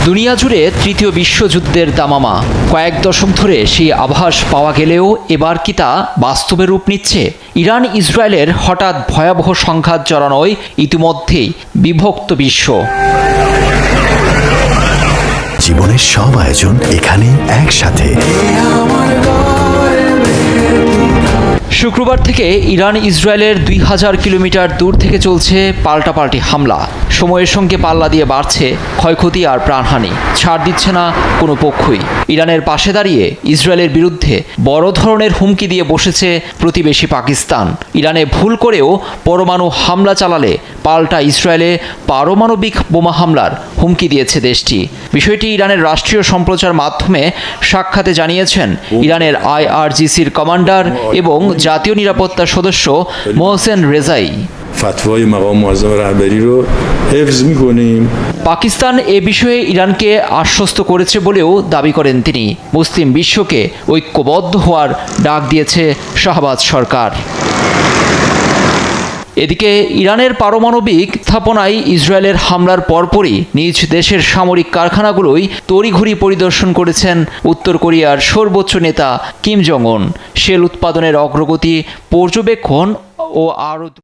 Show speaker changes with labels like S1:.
S1: দুনিয়া জুড়ে তৃতীয় বিশ্বযুদ্ধের দামামা কয়েক দশক ধরে সেই আভাস পাওয়া গেলেও এবার কি তা বাস্তবে রূপ নিচ্ছে? ইরান ইসরায়েলের হঠাৎ ভয়াবহ সংঘাত জড়ানোয় ইতিমধ্যেই বিভক্ত বিশ্ব।
S2: জীবনের সব আয়োজন এখানে একসাথে।
S1: শুক্রবার থেকে ইরান ইসরায়েলের 2000 কিলোমিটার দূর থেকে চলছে পাল্টাপাল্টি হামলা। সময়ের সঙ্গে পাল্লা দিয়ে বাড়ছে ক্ষয়ক্ষতি আর প্রাণহানি। ছাড় দিচ্ছে না কোনো পক্ষই। ইরানের পাশে দাঁড়িয়ে ইসরায়েলের বিরুদ্ধে বড় ধরনের হুমকি দিয়ে বসেছে প্রতিবেশী পাকিস্তান। ইরানে ভুল করেও পরমাণু হামলা চালালে পাল্টা ইসরায়েলে পারমাণবিক বোমা হামলার হুমকি দিয়েছে দেশটি। বিষয়টি ইরানের রাষ্ট্রীয় সম্প্রচার মাধ্যমে সাক্ষাতে জানিয়েছেন ইরানের IRGCর কমান্ডার এবং জাতীয় নিরাপত্তা সদস্য মোহসেন রেজাই। পাকিস্তান এ বিষয়ে ইরানকে আশ্বস্ত করেছে বলেও দাবি করেন তিনি। মুসলিম বিশ্বকে ঐক্যবদ্ধ হওয়ার ডাক দিয়েছে শাহবাজ সরকার। এদিকে ইরানের পারমাণবিক স্থাপনায় ইসরায়েলের হামলার পরপরই নিজ দেশের সামরিক কারখানাগুলোই তড়িঘড়ি পরিদর্শন করেছেন উত্তর কোরিয়ার সর্বোচ্চ নেতা কিম জং উন। শেল উৎপাদনের অগ্রগতি পর্যবেক্ষণ ও আরও